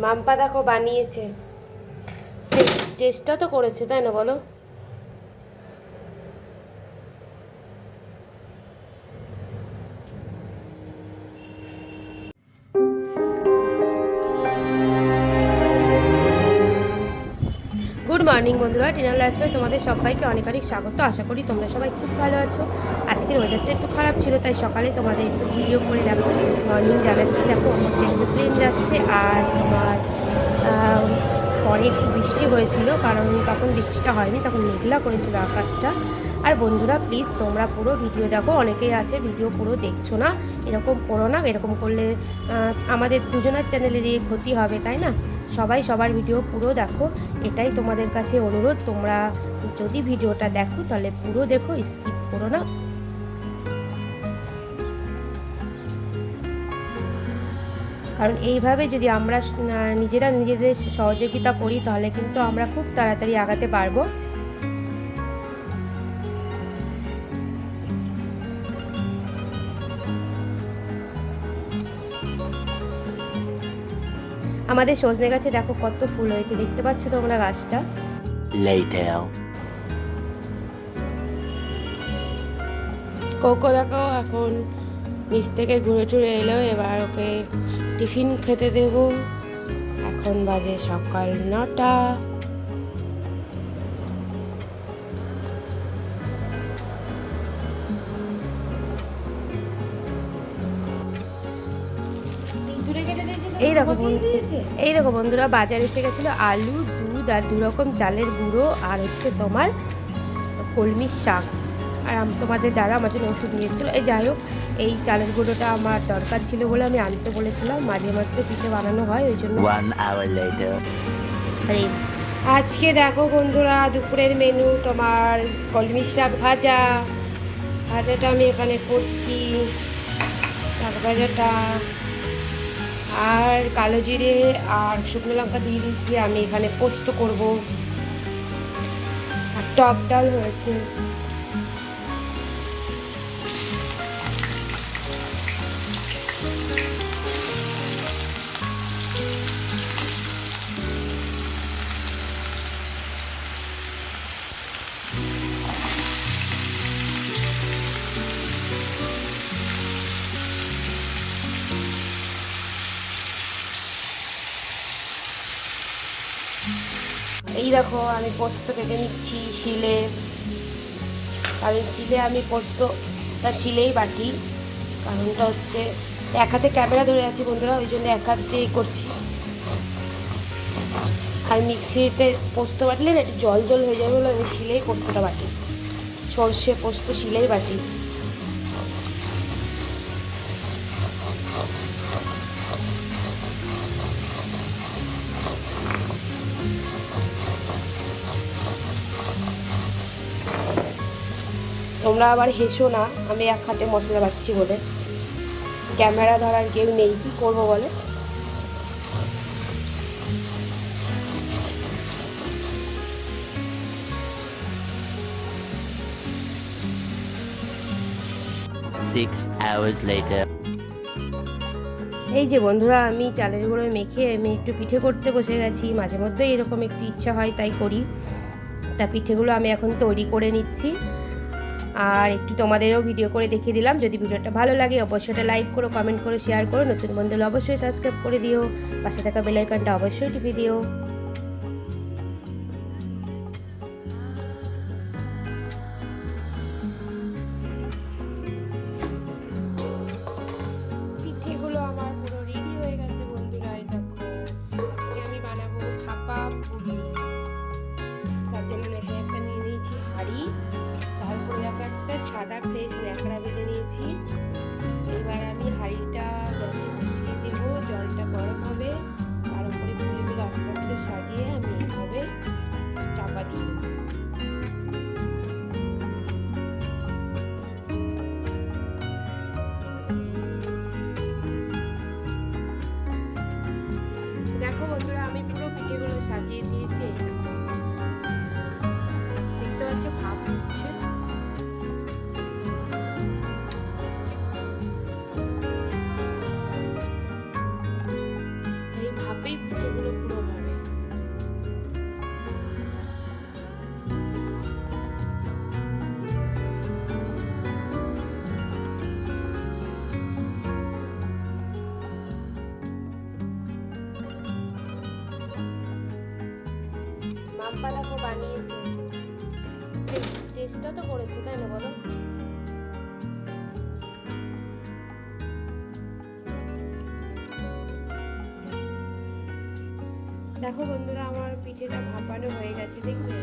মাম্পা দেখো বানিয়েছে, চেষ্টা তো করেছে, তাই না বলো? গুড মর্নিং বন্ধুরা, ডিনার লাইফস্টাইলে তোমাদের সবাইকে অনেক অনেক স্বাগত। আশা করি তোমরা সবাই খুব ভালো আছো। আজকের ওয়েদারটা একটু খারাপ ছিল, তাই সকালে তোমাদের একটু ভিডিও করে দেখো মর্নিং জানাচ্ছি। দেখো আমার দেখতে প্লেন যাচ্ছে, আর তোমার পরে একটু বৃষ্টি হয়েছিল, কারণ তখন বৃষ্টিটা হয়নি, তখন মেঘলা করেছিল আকাশটা। আর বন্ধুরা প্লিজ তোমরা পুরো ভিডিও দেখো, অনেকেই আছে ভিডিও পুরো দেখছো না, এরকম করো না। এরকম করলে আমাদের দুজনের চ্যানেলেরই ক্ষতি হবে, তাই না? সবাই সবার ভিডিও পুরো দেখো, এটাই তোমাদের কাছে অনুরোধ। তোমরা যদি ভিডিওটা দেখো তাহলে পুরো দেখো, স্কিপ করো না। কারণ এইভাবে যদি আমরা নিজেরা নিজেদের সহযোগিতা করি তাহলে কিন্তু আমরা খুব তাড়াতাড়ি আগাতে পারবো। আমাদের সজনে গাছে দেখো কত ফুল হয়েছে, দেখতে পাচ্ছ তোমরা গাছটা। কোকো দেখো এখন নিচ থেকে ঘুরে টুরে এলো, এবার ওকে টিফিন খেতে দেব। এখন বাজে সকাল 9টা। এই দেখো বন্ধুরা, বাজারে এসে গেছিলো আলু, দুধ আর 2 রকম চালের গুঁড়ো, আর হচ্ছে তোমার কলমির শাক। আর তোমাদের দাদা আমার জন্য ওষুধ নিয়েছিল। এই যাই হোক, এই চালের গুঁড়োটা আমার দরকার ছিল বলে আমি আনতে বলেছিলাম, মাঝে মাঝে পিঠে বানানো হয় ওই জন্য। আরে আজকে দেখো বন্ধুরা, দুপুরের মেনু তোমার কলমির শাক ভাজা। ভাজাটা আমি এখানে করছি, শাক ভাজাটা। আর কালো জিরে আর শুকনো লঙ্কা দিয়ে দিয়েছি। আমি এখানে পোস্ত করব, আর টক ডাল হয়েছে। এই দেখো আমি পোস্ত কেটে নিচ্ছি শিলে, কারণ শিলে আমি পোস্তটা শিলেই বাটি। কারণটা হচ্ছে এক হাতে ক্যামেরা ধরে আছি বন্ধুরা, ওই জন্য এক হাত দিয়েই করছি। আর মিক্সিতে পোস্ত বাটলে না একটু জল জল হয়ে যাবে বলে আমি শিলেই পোস্তটা বাটি, সর্ষে পোস্ত শিলেই বাটি। তোমরা আবার হেসো না, আমি এক হাতে মশলা বাটছি বলে। ক্যামেরা ধরার কেউ নেই, কী করবো বলে। এই যে বন্ধুরা, আমি চালের গুঁড়ো মেখে আমি একটু পিঠে করতে বসে গেছি। মাঝে মধ্যে এরকম একটু ইচ্ছা হয় তাই করি। তা পিঠেগুলো আমি এখন তৈরি করে নিচ্ছি, আর একটু তোমাদেরও ভিডিও করে দেখিয়ে দিলাম। যদি ভিডিওটা ভালো লাগে অবশ্যই এটা লাইক করো, কমেন্ট করো, শেয়ার করো। নতুন বন্ধু হলে অবশ্যই সাবস্ক্রাইব করে দিও, পাশে থাকা বেল আইকনটা অবশ্যই টিপে দিও। পিঠেগুলো আমার পুরো রেডি হয়ে গেছে বন্ধুরা। দেখো আজকে আমি বানাবো ভাপা পুরি। তার জন্য এখানে একটা নিয়ে নিয়েছি হাঁড়ি, তারপরে একটা সাদা ফ্রেশ ন্যাকড়া বেঁধে নিয়েছি। এবার আমি হাঁড়িটা গ্যাসে বসিয়ে দেবো, জলটা গরম হবে, তার উপরে পুরিগুলো আস্তে আস্তে সাজিয়ে আমি এইভাবে চাপা দিয়ে দেবো। দেখো বন্ধুরা, আমি পুরো পিঠেগুলো সাজিয়ে দিয়েছি। দেখতে পাচ্ছ ভাপ উঠছে। এই ভাপেই যেগুলো পুরো হবে। মাম্পা দেখো বানিয়েছে, চেষ্টা তো করেছে, তাই না বলো? দেখো বন্ধুরা, আমার পিঠেটা ভাপানো হয়ে গেছে, দেখবে?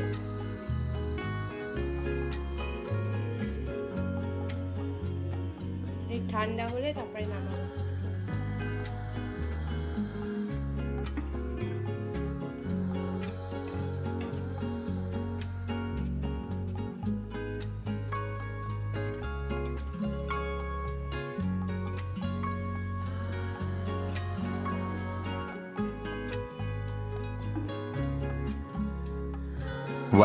এই ঠান্ডা হলে তারপরে নামাবো।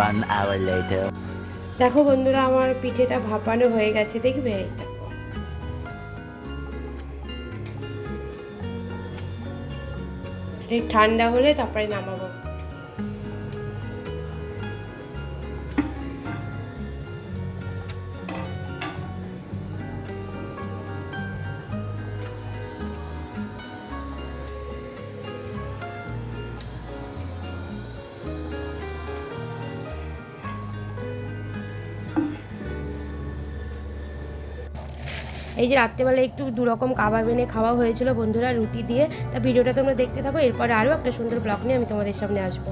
One hour later. দেখো বন্ধুরা, আমার পিঠেটা ভাপানো হয়ে গেছে, দেখবে? এই ঠান্ডা হলে তারপরে নামাবো। এই যে রাত্রেবেলা একটু দুরকম কাবাব এনে খাওয়া হয়েছিল বন্ধুরা রুটি দিয়ে। তা ভিডিওটা তোমরা দেখতে থাকো, এরপরে আরও একটা সুন্দর ব্লগ নিয়ে আমি তোমাদের সামনে আসবো।